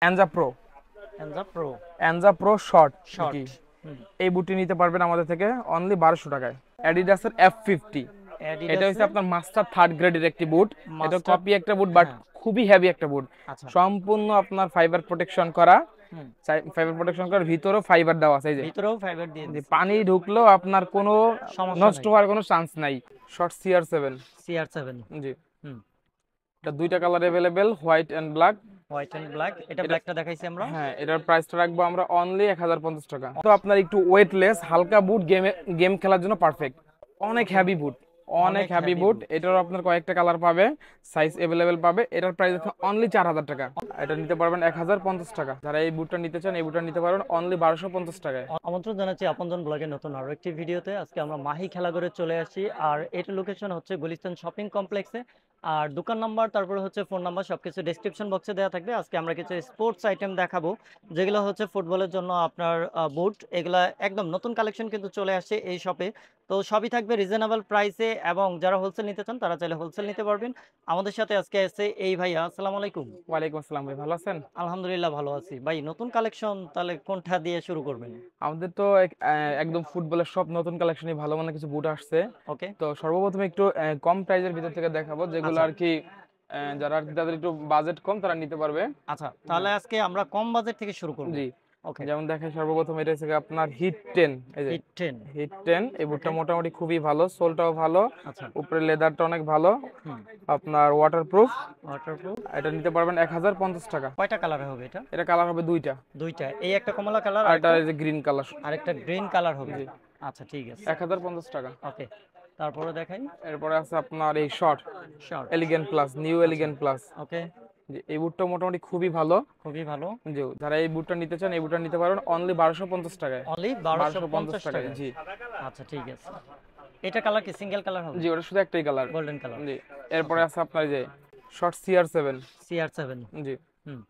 এনজা pro. এনজা pro. এনজা pro short short. কি এই বুটটি নিতে পারবেন আমাদের থেকে অনলি 1200 টাকায়। অ্যাডিডাসের F50। এটা হচ্ছে অ্যাডিডাসের আপনার মাস্টার থার্ড গ্রেডের একটি বুট। এটা মাস্টার। কপি একটা বুট, বাট হ্যাঁ। খুবই হেভি একটা বুট। আচ্ছা। সম্পূর্ণ আপনার ফাইবার প্রোটেকশন করা। হুম। ফাইবার প্রোটেকশন করার ভিতরেও ফাইবার দেওয়া আছে, এই যে ভিতরেও ফাইবার দিয়ে যে দিছে। পানি ঢুকলেও আপনার কোনো সমস্যা নষ্ট নাই। হওয়ার কোনো চান্স নাই। Short CR7। CR7। জি, হুম। এটা দুইটা colour available, white and black. White and black, এটা এটা ব্ল্যাকটা দেখাইছি আমরা। হ্যাঁ, এটার প্রাইসটা রাখবো আমরা অনলি 1050 টাকা। তো আপনার একটু ওয়েটলেস হালকা বুট, গেম খেলার জন্য পারফেক্ট। অনেক ওকে। হ্যাভি বুট, অনেক অনেক হ্যাভি হেভি বুট। বুট। এটারও আপনার কয়েকটা কালার পাবে, সাইজ अवेलेबल পাবে। এটার প্রাইস অনলি 4000 টাকা। এটা নিতে পারবেন 1050 টাকা। যারা এই বুটটা নিতে চান এই বুটটা নিতে পারবেন অনলি 1250 টাকায়। আমন্ত্রণ জানাচ্ছি আপনজন ব্লগের নতুন আরো একটি ভিডিওতে। আজকে আমরা মাহি খেলাঘরে চলে আসি, আর এটার লোকেশন হচ্ছে গুলিস্তান শপিং কমপ্লেক্সে। আর দোকান নাম্বার, তারপরে হচ্ছে ফোন নাম্বার, সবকিছু ডেসক্রিপশন বক্সে দেওয়া থাকবে। আজকে আমরা কিছু স্পোর্টস আইটেম দেখাবো, যেগুলো হচ্ছে ফুটবলের জন্য আপনার বুট। এগুলা একদম নতুন কালেকশন কিন্তু চলে আসছে এই শপে। তো সবই থাকবে রিজনেবল প্রাইসে, এবং যারা হোলসেল নিতে চান তারা চাইলে হোলসেল নিতে পারবেন। আমাদের সাথে আজকে আছে এই ভাইয়া। আসসালামু আলাইকুম। ওয়ালাইকুম আসসালাম ভাই, ভালো আছেন? আলহামদুলিল্লাহ ভালো আছি ভাই। নতুন কালেকশন তাহলে কোনটা দিয়ে শুরু করবেন? আমাদের তো একদম ফুটবলের সব নতুন কালেকশনই ভালো মানের কিছু বুট আসছে। ওকে। তো সর্বপ্রথমে একটু কম প্রাইজের ভিতর থেকে দেখাবো, যেগুলো আচ্ছা। আর কি যারা আর কি তাদের একটু বাজেট কম তারা নিতে পারবে। আচ্ছা, তাহলে হ্যাঁ, আজকে আমরা কম বাজেট থেকে শুরু করব। জি। ওকে। যেমন দেখেন, সর্বপ্রথম এটা হচ্ছে আপনার হিট 10। এই যে হিট 10। হিট 10, এই বুটটা ওকে। মোটামুটি খুবই ভালো, সোলটাও ভালো, আচ্ছা। উপরে লেদারটা অনেক ভালো, হুম। আপনার ওয়াটারপ্রুফ। ওয়াটারপ্রুফ। এটা নিতে পারবেন 1050 টাকা। কয়টা কালার হবে এটা? এটা কালার হবে দুইটা, দুইটা, এই একটা কমলা কালার আর আর এটা একটা, এই যে গ্রিন কালার। আরেকটা গ্রিন কালার হবে। জি, আচ্ছা ঠিক আছে। 1050 টাকা। ওকে। তারপরে দেখাই। এরপরে আছে আপনার এই short short. Elegant plus, new আচ্ছা। Elegant plus. ওকে। যে এই বুটটা মোটামুটি খুবই ভালো। খুবই ভালো। যে যারা এই বুটটা নিতে চান এই বুটটা নিতে পারবেন অনলি 1250 টাকায়। অনলি বারোশো 1250 পঞ্চাশ টাকায় টাকায়। জি। আচ্ছা ঠিক আছে। এটা কালার কি সিঙ্গেল কালার হবে? জি, ওটা শুধু একটাই কালার। Golden colour. জি। এরপরে ওকে। আছে আপনার এই যে শর্ট CR7। CR7। জি, হুম।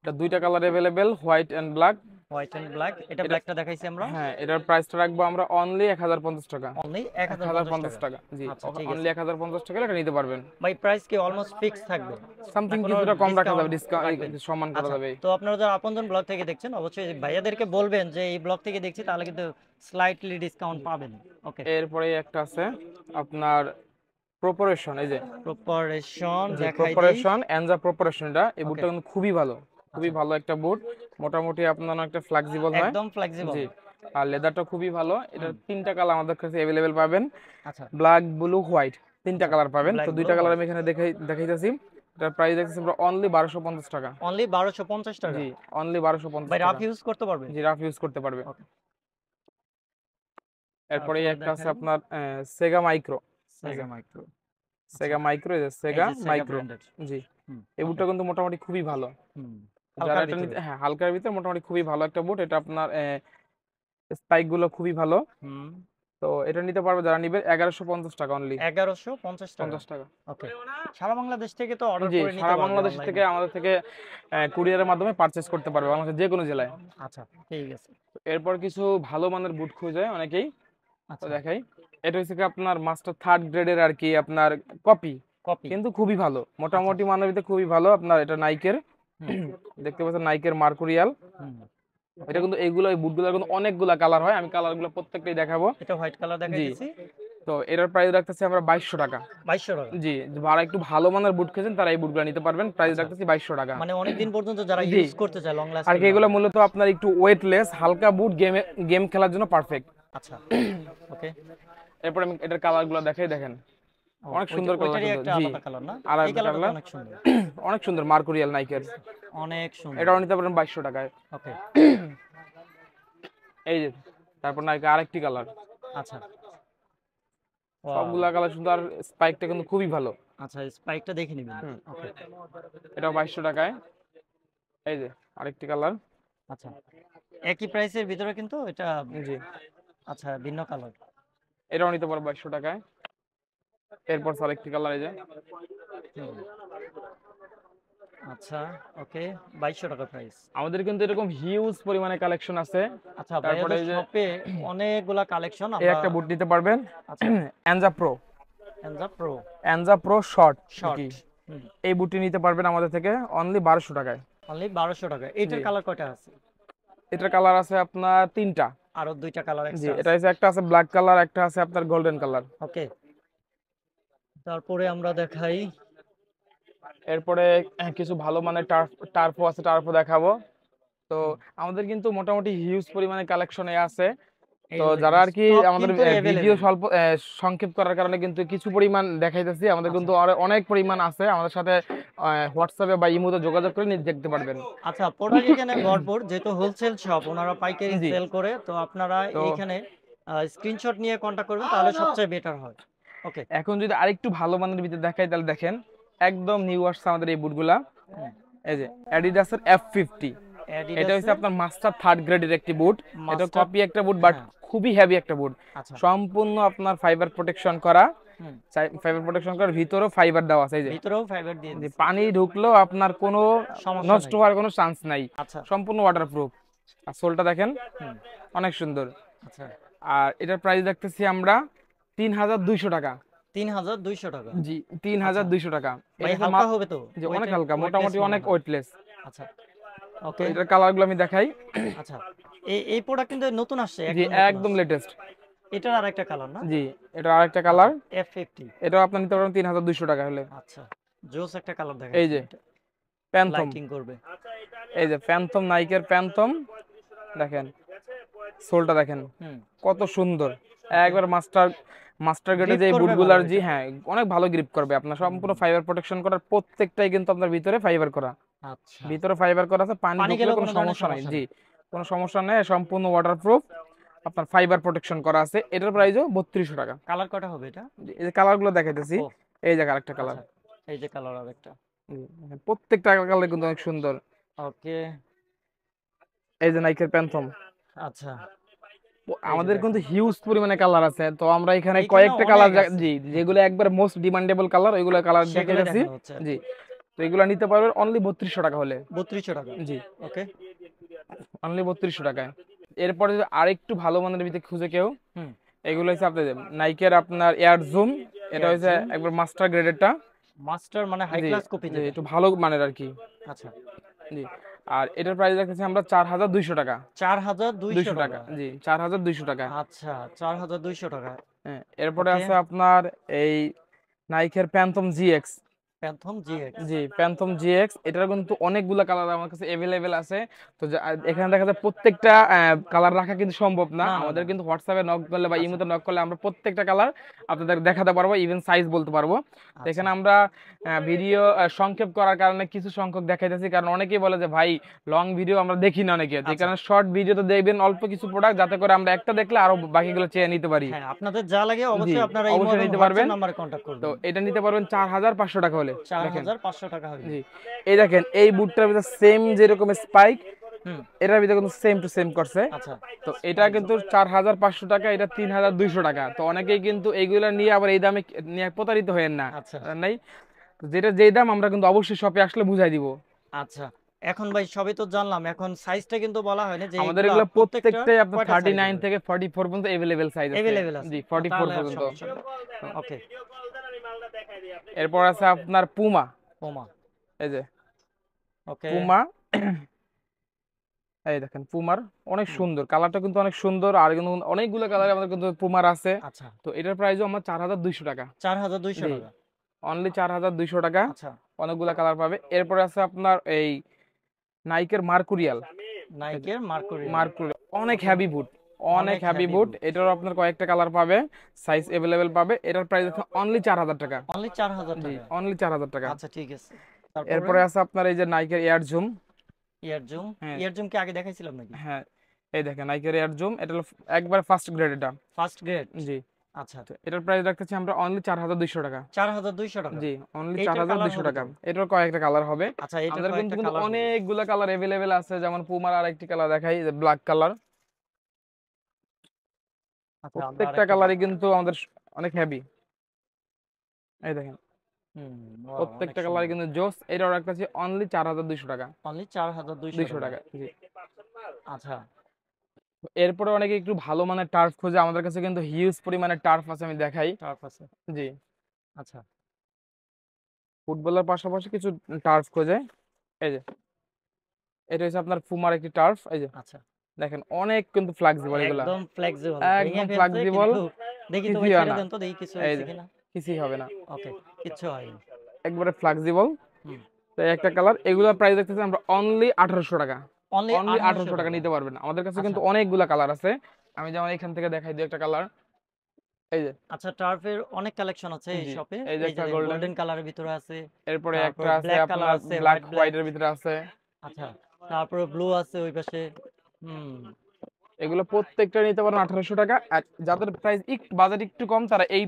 এটা দুইটা colour available, white and black. White and black, এটা এটা ব্ল্যাকটা দেখাইছি আমরা। হ্যাঁ, এটার প্রাইসটা রাখবো আমরা অনলি 1050 টাকা। অনলি 1050 1050 টাকা। টাকা জি, আচ্ছা ঠিক অনলি আছে। 1050 টাকা এটা নিতে পারবেন। ভাই প্রাইস কি অলমোস্ট ফিক্স থাকবে না সামথিং কোনো কিছুটা কম রাখা যাবে, ডিসকাউন্ট রাখবেন? ডিসকাউন্ট সম্মান করা আচ্ছা, যাবে। তো আপনারা যারা আপনজন ব্লগ থেকে দেখছেন অবশ্যই ভাইয়াদেরকে বলবেন যে এই ব্লগ থেকে দেখছি, তাহলে কিন্তু স্লাইটলি ডিসকাউন্ট পাবেন। ওকে। এরপরে একটা আছে আপনার প্রপারেশন, এই যে প্রপারেশন জি, দেখাই দেই। প্রপারেশন এনজা প্রপারেশন। এটা এই ওকে। বুটটা কিন্তু খুবই ভালো, খুবই আচ্ছা। ভালো একটা বুট। মোটামুটি আপনার অনেকটা ফ্লেক্সিবল হয়। একদম ফ্লেক্সিবল। জি, আর লেদারটা খুবই ভালো। হুম। এটার তিনটা কালার আমাদের কাছে अवेलेबल পাবেন, আচ্ছা। Black, blue, white. তিনটা আচ্ছা, কালার পাবেন। তো ব্ল্যাক ব্লু দুইটা কালার হোয়াইট। আমি এখানে দেখাইতেছি। এটার প্রাইস দেখতেছি আমরা অনলি 1250 টাকা। অনলি 1250 টাকা। জি, অনলি 1250 ভাই রাফ টাকা। ইউজ করতে পারবে? জি, রাফ ইউজ করতে পারবে। ওকে। এরপরে তারপর একটা আছে দেখাই। আপনার সেগা মাইক্রো। এই যে সেগা মাইক্রো। আচ্ছা। সেগা মাইক্রো, এই যে এই সেগা যে সেগা মাইক্রো। ব্র্যান্ডের। জি, হুম। এই ওকে। বুটটা কিন্তু মোটামুটি খুবই ভালো। হুম। যারা হালকার এটা ভিতরে। নিতে, হ্যাঁ, হালকার ভিতরে মোটামুটি খুবই ভালো একটা বুট। এটা আপনার স্পাইক গুলো খুবই ভালো। হুম। তো এটা নিতে পারবে যারা নিবে 1150 টাকা অনলি। 1150 টাকা। 50 টাকা। ওকে। সারা বাংলাদেশ থেকে তো অর্ডার জি, করে নিতে সারা পারবে বাংলাদেশ থেকে অনলাইনে। আমাদের থেকে কুরিয়ারের মাধ্যমে পারচেজ করতে পারবে বাংলাদেশের যে কোনো জেলায়। আচ্ছা ঠিক আছে। তো এরপর কিছু ভালো মানের বুট খুঁজে অনেকেই। তো আচ্ছা। দেখাই, এটা হচ্ছে কি আপনার মাস্টার থার্ড গ্রেডের আর কি, আপনার কপি, কপি। কিন্তু খুবই ভালো, আচ্ছা। মোটামুটি মানের ভিতরে খুবই ভালো। আপনার এটা নাইকের, হুম। দেখতে পাচ্ছেন নাইকের মার্কুরিয়াল। হুম। এটা ওকে। কিন্তু এইগুলো, এই বুটগুলোর কিন্তু অনেকগুলা কালার হয়, আমি কালারগুলো প্রত্যেকটাই দেখাবো। এটা হোয়াইট কালার জি, দেখাইতেছি। তো এটার প্রাইস রাখতেছি আমরা 2200 টাকা। 2200 টাকা। জি, যারা একটু ভালো মানের বুট খুঁজেন তারা এই বুটগুলো নিতে পারবেন, প্রাইস আচ্ছা, রাখতেছি 2200 টাকা। মানে অনেক দিন পর্যন্ত যারা জি, ইউজ করতে চায়, লং আর লাস্টিং কি এগুলো হবে। মূলত আপনার একটু ওয়েটলেস হালকা বুট, গেম খেলার জন্য পারফেক্ট। আচ্ছা। ওকে। এরপর আমি এটার কালারগুলো দেখাই, দেখেন ও, অনেক সুন্দর কালার ওইটারই কিন্তু। একটা জি, আলাদা কালার না? আর এই একটা কালারটা তো কালার অনেক সুন্দর। অনেক সুন্দর, মার্কুরিয়াল নাইকের। অনেক সুন্দর। এটাও নিতে পারেন 2200 টাকায়। ওকে। এই যে, তারপর নাইকে আরেকটি কালার। আচ্ছা। ওয়াও। সবগুলা কালার সুন্দর, আর স্পাইকটা কিন্তু খুবই ভালো। আচ্ছা, স্পাইকটা দেখে নিবেন। হুম, ওকে। এটাও 2200 টাকায়। এই যে আরেকটি কালার। আচ্ছা, একই প্রাইসের ভিতরে কিন্তু এটা। জি, আচ্ছা, ভিন্ন কালার। এটাও নিতে পারো 2200 টাকায়। এরপর আরেকটি কালার, এই যে আচ্ছা। ওকে। 2200 টাকা প্রাইস। আমাদের কিন্তু এরকম হিউজ পরিমাণে কালেকশন আছে। আচ্ছা, তারপরে ভাইয়াদের এই যে শপে অনেকগুলা কালেকশন এই আমরা। একটা বুট নিতে পারবেন, আচ্ছা। এনজা প্রো। এনজা প্রো। এনজা প্রো শর্ট শর্ট। কি এই বুটটি নিতে পারবেন আমাদের থেকে অনলি 1200 টাকায়। অনলি 1200 টাকা। এটার জি, কালার কয়টা আছে? এটার কালার আছে আপনার তিনটা। আরো দুইটা কালার জি, এক্সট্রা এটা আছে। হচ্ছে একটা আছে ব্ল্যাক কালার, একটা আছে আপনার গোল্ডেন কালার। ওকে, তারপরে আমরা দেখাই। এরপরে কিছু ভালো মানের টার্ফও আছে, টার্ফও দেখাবো। তো হুম, আমাদের কিন্তু মোটামুটি হিউজ পরিমাণে কালেকশনে আছে। এই তো যে যারা দেখেন আর কি স্টক আমাদের কিন্তু ভিডিও अवेलेबल। স্বল্প সংক্ষেপ করার কারণে কিন্তু কিছু পরিমাণ দেখাইতেছি, আমাদের আচ্ছা কিন্তু অনেক পরিমাণ আছে। আমাদের সাথে হোয়াটসঅ্যাপে বা ইমোতে যোগাযোগ করে দেখতে পারবেন। আচ্ছা, প্রোডাক্ট এখানে ভরপুর, যেহেতু হোলসেল শপ, ওনারা পাইকারি জি, সেল করে, তো আপনারা তো এইখানে স্ক্রিনশট নিয়ে কন্টাক্ট করবেন, তাহলে সবচেয়ে বেটার হয়। ওকে। এখন যদি আরেকটু ভালো মানের ভিতরে দেখাই তাহলে দেখেন, একদম নিউ আসছে আমাদের এই বুটগুলা। এই যে অ্যাডিডাসের F50, এটা হচ্ছে অ্যাডিডাসের আপনার মাস্টার থার্ড গ্রেডের একটি বুট। এটা মাস্টার। কপি একটা বুট, বাট হ্যাঁ। খুবই হেভি একটা বুট। আচ্ছা। সম্পূর্ণ আপনার ফাইবার প্রোটেকশন করা, হুম। ফাইবার প্রোটেকশন করার ভিতরেও ফাইবার দেওয়া আছে। এই যে ভিতরেও ফাইবার দিয়ে যে দিছে। পানি ঢুকলেও আপনার কোনো সমস্যা নষ্ট নেই। হওয়ার কোনো চান্স নাই, আচ্ছা। সম্পূর্ণ ওয়াটারপ্রুফ। আর সোলটা দেখেন, হুম। অনেক সুন্দর। আচ্ছা। আর এটার প্রাইস দেখতেছি আমরা 3200 টাকা। 3200 টাকা। জি, আচ্ছা 3200 টাকা। ভাই, এটা হালকা হবে তো? যে অনেক ওয়েটের হালকা, ওয়েটলেস মোটামুটি মনে অনেক হয়। ওয়েটলেস। আচ্ছা। তো ওকে। এটার কালারগুলো আমি দেখাই। আচ্ছা, এই প্রোডাক্ট কিন্তু নতুন আসছে, জি, একদম নতুন একদম আসছে। লেটেস্ট। এটার আরেকটা কালার না? জি, এটা আরেকটা আচ্ছা, কালার। F50। এটাও আপনি নিতে পারবেন 3200 টাকা হলে। আচ্ছা, জোস একটা কালার এই দেখাচ্ছেন যে এটা। প্যান্থম, লাইটিং করবে। এই যে প্যান্থম, নাইকের প্যান্থম। দেখেন সোলটা দেখেন হুম। কত সুন্দর, ওকে। একবার মাস্টার মাস্টার গ্রেডে গ্রিপ যে করবে ভালো বুটগুলার, জি এটা। হ্যাঁ, অনেক ভালো গ্রিপ করবে। আপনার হুম। সম্পূর্ণ ফাইবার প্রোটেকশন করার, প্রত্যেকটাই কিন্তু আপনার ভিতরে ফাইবার করা, আচ্ছা, ভিতরে ফাইবার করা আছে। পানি পানি ঢুকলে গেলেও কোনো কোনো ধরনের সমস্যা নাই। সমস্যা জি, নেই। কোনো সমস্যা নেই, সম্পূর্ণ ওয়াটারপ্রুফ, আপনার ফাইবার প্রোটেকশন করা আছে। এটার প্রাইসও 3200 টাকা। কালার কটা হবে এটা? এই যে কালারগুলো দেখাইতেছি, ও এই যে আরেকটা কালার। আচ্ছা, এই যে কালার আরেকটা। প্রত্যেকটা কালার কিন্তু অনেক সুন্দর। ওকে। এই যে নাইকের প্যান্থম। আচ্ছা, এই যে আমাদের কিন্তু দেখেন, হিউজ পরিমাণে কালার আছে, তো আমরা এখানে এইখানে কয়েকটা কালার, অনেক আছে। জি, যেগুলো একবার মোস্ট ডিমান্ডেবল কালার, ওইগুলো কালার সেগুলোই দেখাইতেছি। দেখানো হচ্ছে আর জি, কি। তো এগুলো নিতে পারবেন অনলি 3200 টাকা হলে। 3200 টাকা। জি, ওকে। অনলি 3200 টাকায়। এরপরে যদি আরেকটু ভালো মানের ভিতরে খুঁজে কেউ, হুম। এগুলো হচ্ছে আপনার নাইকের আপনার এয়ার জুম। এটা এয়ার হচ্ছে জুম। একবার মাস্টার গ্রেডেরটা। মাস্টার মানে হাই জি, ক্লাস কপি জি, যেটা। একটু ভালো মানের আর কি। আচ্ছা, জি, আর এটার প্রাইস রাখতেছি আমরা 4200 টাকা। 4200 200 টাকা, টাকা। জি, 4200 টাকা। আচ্ছা, 4200 টাকা। হ্যাঁ, এরপরে ওকে। আছে আপনার এই নাইকের প্যান্থম জিএক্স। Phantom GX. জি, প্যান্থম জিএক্স, এটার কিন্তু অনেকগুলো কালার আমার কাছে অ্যাভেলেবেল আছে। তো এখানে দেখা যায় প্রত্যেকটা কালার রাখা কিন্তু সম্ভব না। না, না, আমাদের না। কিন্তু হোয়াটসঅ্যাপে নক করলে বা আচ্ছা, ইমোতে নক করলে আমরা প্রত্যেকটা কালার আপনাদের দেখাতে পারবো, ইভেন সাইজ বলতে পারবো। তো আচ্ছা, এখানে আমরা ভিডিও সংক্ষেপ করার কারণে কিছু সংখ্যক দেখাইতেছি, কারণ অনেকেই বলে যে ভাই লং ভিডিও আমরা দেখি না অনেকে, যে আচ্ছা। কারণে শর্ট ভিডিওতে দেখবেন অল্প কিছু প্রোডাক্ট, যাতে করে আমরা একটা দেখলে আরো বাকিগুলো চেয়ে নিতে পারি। হ্যাঁ, আপনাদের যা লাগে জি, অবশ্যই আপনারা ইমো অবশ্যই এবং নিতে পারবেন। হোয়াটসঅ্যাপ নাম্বারে কন্ট্যাক্ট তো করবেন। এটা নিতে পারবেন 4500 টাকা হলে। দেখেন, 4500 টাকা হইলে। জি, এই দেখেন এই বুটটার ভিতরে সেম যেরকম স্পাইক, হুম। এটার ভিতরে কিন্তু সেম টু সেম করছে। আচ্ছা, তো এটা স্পাইক। কিন্তু 4500 টাকা, এটা 3200 টাকা। তো অনেকেই কিন্তু এইগুলা নিয়ে আবার এই দামে নিয়ে প্রতারিত হয়েন না, আচ্ছা, নাই। তো যেটা যেই দাম আমরা কিন্তু অবশ্যই শপে আসলে বুঝাই দিব। আচ্ছা। এখন ভাই সবই তো জানলাম। এখন সাইজটা কিন্তু বলা হয়নি যে আমাদের এগুলা এগুলো প্রত্যেকটা প্রত্যেকটাই আপনার কয়টা সাইজ 39 হবে? থেকে 44 পর্যন্ত এভেলেবেল সাইজ আছে। এভেইলেবল আছে। জি, 44 তাহলে আর পর্যন্ত। সমস্যা নেই। তো ওকে। এরপর আছে আপনার পুমা। পুমা। এই যে ওকে। পুমা, এই দেখেন পুমার অনেক হুম। সুন্দর কালারটা, কিন্তু অনেক সুন্দর। আর কিন্তু অনেকগুলো কালার আমাদের কিন্তু পুমার আছে। আচ্ছা, তো এটার প্রাইসও আমার 4200 টাকা। 4200 জি, টাকা। অনলি 4200 টাকা। আচ্ছা, অনেকগুলো কালার পাবে। এরপরে আছে আপনার এই নাইকের মার্কুরিয়াল। এই যে নাইকের মার্কুরিয়াল। মার্কুরিয়াল, অনেক ওকে। হ্যাভি বুট, অনেক অনেক হ্যাভি হেভি বুট। বুট। এটারও আপনার কয়েকটা কালার পাবে, সাইজ অ্যাভেলেবেল পাবে। এটার প্রাইস আছে অনলি 4000 টাকা। অনলি 4000 জি, টাকা। অনলি 4000 টাকা। আচ্ছা, ঠিক আছে। তারপরে এরপরে আছে আপনার এই যে নাইকের এয়ার জুম। ইয়ার জুম। হ্যাঁ, ইয়ার জুম কি আগে দেখাইছিলাম নাকি? হ্যাঁ, এই দেখেন নাইকের এয়ার জুম, এটা হলো একবার ফার্স্ট গ্রেড এটা। First grade. জি, আচ্ছা, তো এটার প্রাইস রাখতেছি আমরা অনলি 4200 টাকা। 4200 টাকা। জি, অনলি চার এইটার হাজার কালার দুইশো হবে টাকা তো? এটার কয়েকটা কালার হবে। আচ্ছা, এটার আমাদের কিন্তু কয়েকটা কিন্তু কালার হবে। অনেকগুলো কালার অ্যাভেলেবেল আছে, যেমন পুমার আরেকটি কালার দেখাই, ব্ল্যাক কালার। আচ্ছা, আমরা প্রত্যেকটা আরেকটা কালারই কিন্তু আমাদের অনেক হেভি। এই দেখেন হুম, ওয়াও, অনেক প্রত্যেকটা কালারই সুন্দর। কিন্তু জোস। এটাও রাখতেছি অনলি 4200 টাকা। অনলি 4200 দুইশো টাকা। টাকা জি। আচ্ছা, এরপরে অনেকে একটু ভালো মানের টার্ফ খোঁজে, আমাদের কাছে কিন্তু হিউজ পরিমাণে টার্ফ আছে, আমি দেখাই। টার্ফ আছে। জি, আচ্ছা, ফুটবলের পাশাপাশি কিছু টার্ফ খোঁজে। এই যে এটা হচ্ছে আপনার পুমার একটি টার্ফ, এই যে আচ্ছা, দেখেন অনেক কিন্তু ফ্লেক্সিবল এগুলা, একদম ফ্লেক্সিবল, ভেঙে একদম ফেলছে ফ্লেক্সিবল, কিন্তু দেখি তো ভাই, কিছুই হয় ছেড়ে না। দেন তো দেখি কিছু এই হয়েছে যে কিনা। কিছুই হবে না, ওকে, কিচ্ছু হয়নি। একবারে ফ্লেক্সিবল। হুম, তো এই একটা কালার, এগুলোর প্রাইস দেখতেছি আমরা অনলি 1800 টাকা। অনলি অনলি 1800 1800 টাকা টাকা। নিতে পারবেন। আমাদের কাছে আচ্ছা কিন্তু অনেকগুলা কালার আছে। আমি যেমন এখান থেকে দেখাই দিই একটা কালার, এই যে, আচ্ছা, টার্ফের অনেক কালেকশন আছে এই জি, শপে। এই যে এই যে একটা গোল্ডেন, গোল্ডেন কালারের ভিতরে আছে, এরপরে তারপর একটা আছে ব্ল্যাক কালার আপনার আছে, ব্ল্যাক হোয়াইট ব্ল্যাক। হোয়াইটের ভিতরে আছে। আচ্ছা, তারপরে ব্লু আছে ওই পাশে। হুম, এগুলো প্রত্যেকটা নিতে পারেন 1800 টাকা। আর যাদের প্রাইস একটু বাজেট একটু কম তারা এই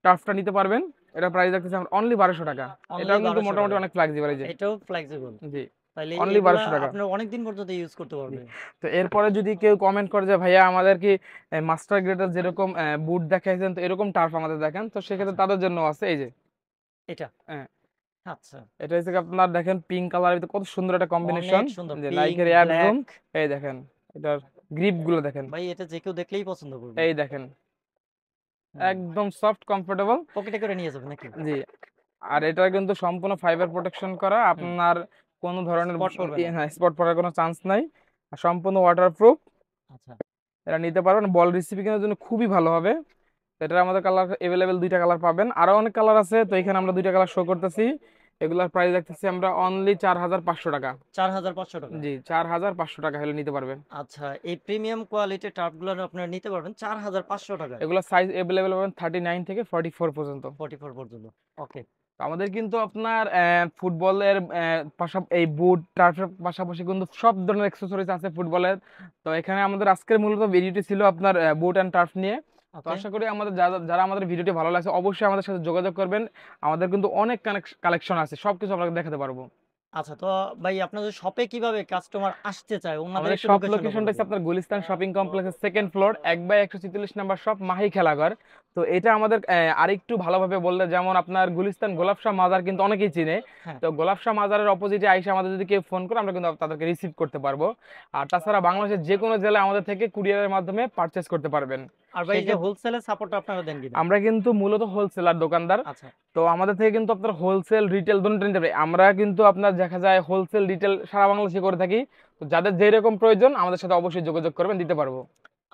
টার্ফটা নিতে পারবেন। এটা প্রাইস রাখতেছি আমরা অনলি 1200 টাকা। অনলি এটাও কিন্তু 1200 মোটামুটি টাকা। অনেক ফ্লেক্সিবল, এই যে, এটাও ফ্লেক্সিবল। জি, তাইলে অনলি এগুলা 1200 টাকা। আপনার অনেক দিন পর্যন্ত ইউজ করতে জি। পারবেন। তো এরপরে যদি কেউ কমেন্ট করে যে ভাইয়া আমাদের কি মাস্টার গ্রেডের যেরকম বুট দেখাইছেন তো এরকম টার্ফ আমাদের দেখেন, তো সেক্ষেত্রে আচ্ছা, তাদের জন্য আছে, এই যে, এটা। হ্যাঁ, আচ্ছা, এটা হচ্ছে কি আপনার দেখেন পিঙ্ক কালারের ভিতরে কত সুন্দর একটা কম্বিনেশন, অনেক সুন্দর, যে পিঙ্ক নাইকের এয়ার জোন। ব্ল্যাক। এই দেখেন এটার গ্রিপ গুলো দেখেন, ভাই এটা যে কেউ দেখলেই পছন্দ করবে। এই দেখেন হুম, একদম সফট কমফোর্টেবল। পকেটে করে নিয়ে যাবে নাকি? জি, আর এটা কিন্তু সম্পূর্ণ ফাইবার প্রোটেকশন করা, হুম, আপনার কোনো ধরনের স্পট পড়বে না। স্পট পড়ার কোনো চান্স নাই, আর সম্পূর্ণ ওয়াটারপ্রুফ। আচ্ছা, এটা নিতে পারবেন, বল রিসিভিংয়ের জন্য খুবই ভালো হবে। এটার আমাদের কালার এভেলেবেল দুইটা কালার পাবেন, আরো অনেক কালার আছে, তো এখানে আমরা দুইটা কালার শো করতেছি। এগুলার প্রাইস রাখতেছি আমরা অনলি 4500 টাকা। 4500 টাকা। জি, 4500 টাকা হলে নিতে পারবেন। আচ্ছা, এই প্রিমিয়াম কোয়ালিটির টার্ফগুলো আপনারা নিতে পারবেন 4500 টাকায়। এগুলো সাইজ এভেলেবেল পাবেন 39 থেকে 44 পর্যন্ত। 44 পর্যন্ত। ওকে। তো আমাদের কিন্তু আপনার ফুটবলের পাশাপাশি এই বুট টার্ফের পাশাপাশি কিন্তু সব ধরনের অ্যাক্সেসরিজ আছে ফুটবলের। তো এখানে আমাদের আজকের মূলত ভিডিওটি ছিল আপনার বুট অ্যান্ড টার্ফ নিয়ে। তো ওকে। আশা করি আমাদের যারা যারা আমাদের ভিডিওটি ভালো লাগছে অবশ্যই আমাদের সাথে যোগাযোগ করবেন। আমাদের কিন্তু অনেক কালেকশন আছে, সবকিছু আপনাকে দেখাতে পারবো। আচ্ছা, তো ভাই আপনাদের শপে কিভাবে কাস্টমার আসতে চায় ওনাদের আমাদের একটু শপ লোকেশনটা লোকেশনটা বলে হচ্ছে দিন। আপনার গুলিস্তান শপিং কমপ্লেক্সের second floor 1/144 number shop Mahi Khelaghar. তো এটা আমাদের আরেকটু ভালোভাবে বললে যেমন আপনার গুলিস্তান গোলাপশাহ মাজার কিন্তু অনেকেই চিনে। হ্যাঁ। তো গোলাপশাহ মাজারের অপোজিটে আইসা আমাদের যদি কেউ ফোন করে আমরা কিন্তু তাদেরকে রিসিভ করতে পারবো। আর তাছাড়া বাংলাদেশের যে কোনো জেলায় আমাদের থেকে কুরিয়ারের মাধ্যমে পারচেস করতে পারবেন। আর ভাই এই যে সেক্ষেত্রে হোলসেলের সাপোর্টটা আপনারা দেন কিনা? আমরা কিন্তু মূলত হোলসেলার দোকানদার। আচ্ছা, তো আমাদের থেকে কিন্তু আপনার হোলসেল রিটেল দুটোই নিতে পারে। আমরা কিন্তু আপনার দেখা যায় হোলসেল রিটেল সারা বাংলাদেশে করে থাকি। তো যাদের যেরকম প্রয়োজন আমাদের সাথে অবশ্যই যোগাযোগ করবেন, দিতে পারবো।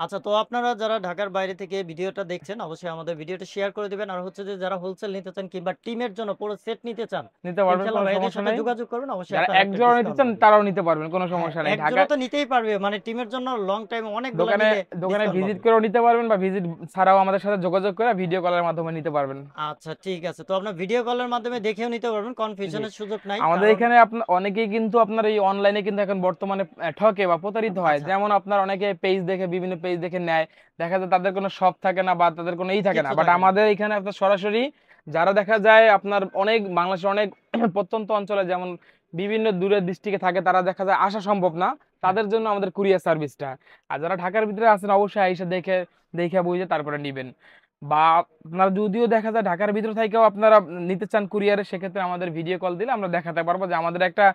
আচ্ছা, তো আপনারা যারা ঢাকার বাইরে থেকে ভিডিওটা দেখছেন অবশ্যই আমাদের ভিডিওটা শেয়ার করে দিবেন। আর হচ্ছে যে যারা হোলসেল নিতে চান কিংবা টিমের জন্য পুরো সেট নিতে চান, নিতে পারবেন, ইনশাআল্লাহ কোনো ভাইদের সমস্যা সাথে নাই। যোগাযোগ করবেন, অবশ্যই যারা আপনারা এক একটা জোড়া নিতে ডিসকাউন্ট চান পাবেন। তারাও নিতে পারবেন, কোনো হ্যাঁ, সমস্যা নাই। এক জোড়া ঢাকায় তো নিতেই পারবে, মানে টিমের জন্য লং টাইম অনেকগুলা দোকানে নিলে দোকানে ডিসকাউন্ট ভিজিট পাবে। করেও নিতে পারবেন বা ভিজিট ছাড়াও আমাদের সাথে যোগাযোগ করে ভিডিও কলের মাধ্যমে নিতে পারবেন। আচ্ছা, ঠিক আছে। তো আপনার ভিডিও কলের মাধ্যমে দেখেও নিতে পারবেন, জি, কনফিউশনের সুযোগ নাই। আমাদের কারণ এখানে আপনার অনেকেই কিন্তু আপনার এই অনলাইনে কিন্তু এখন বর্তমানে ঠকে বা প্রতারিত হয়। আচ্ছা, যেমন আপনার অনেকে পেজ দেখে বিভিন্ন পেজ দেখে নেয়, দেখা যায় তাদের কোনো শপ থাকে না বা তাদের কোনো থাকে না। কিচ্ছু বাট থাকে না। আমাদের এখানে আপনার সরাসরি যারা দেখা যায় আপনার অনেক বাংলাদেশের অনেক প্রত্যন্ত অঞ্চলে যেমন বিভিন্ন দূরের ডিস্ট্রিক্টে থাকে, তারা দেখা যায় আসা সম্ভব না, হ্যাঁ। তাদের জন্য আমাদের কুরিয়ার সার্ভিসটা। আর যারা ঢাকার ভিতরে আছেন অবশ্যই আইসা দেখে দেখে বুঝে তারপরে নিবেন। বা আপনারা যদিও দেখা যায় ঢাকার ভিতর থেকেও আপনারা নিতে চান কুরিয়ারে, সেক্ষেত্রে আমাদের ভিডিও কল দিলে আমরা দেখাতে পারবো যে আমাদের একটা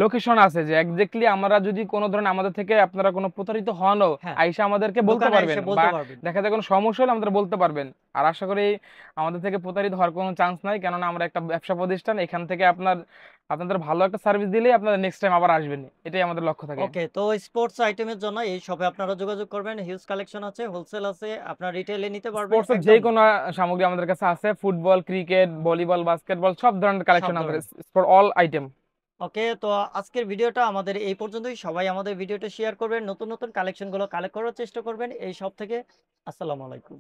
লোকেশন আছে, যে এক্স্যাক্টলি আমরা যদি কোনো ধরনের আমাদের থেকে আপনারা কোনো প্রতারিত হনও হ্যাঁ, আইসা আমাদেরকে বলতে দোকানে পারবেন, এসে বা বলতে পারবেন। দেখা যায় কোনো সমস্যা হলে আমাদের বলতে পারবেন। আর আশা করি আমাদের থেকে প্রতারিত হওয়ার কোনো চান্স নাই, কেননা আমরা একটা ব্যবসা প্রতিষ্ঠান। এখান থেকে আপনাদের ভালো একটা সার্ভিস দিলেই আপনারা নেক্সট টাইম আবার আসবেন, এটাই আমাদের লক্ষ্য থাকে। ওকে, তো স্পোর্টস আইটেমের জন্য এই শপে আপনারা যোগাযোগ করবেন। হিউজ কালেকশন আছে, হোলসেল আছে, আপনারা রিটেইলে নিতে পারবেন স্পোর্টসের যে একদম কোনো সামগ্রী আমাদের কাছে আছে, ফুটবল, ক্রিকেট, ভলিবল, বাস্কেটবল সব ধরনের সব কালেকশন আমাদের, ধরনের। For all item. ওকে, তো আজকের ভিডিওটা আমাদের এই পর্যন্তই। সবাই আমাদের ভিডিওটা শেয়ার করবেন, নতুন নতুন কালেকশনগুলো কালেক্ট করার চেষ্টা করবেন এই শপ থেকে। আসসালামু আলাইকুম।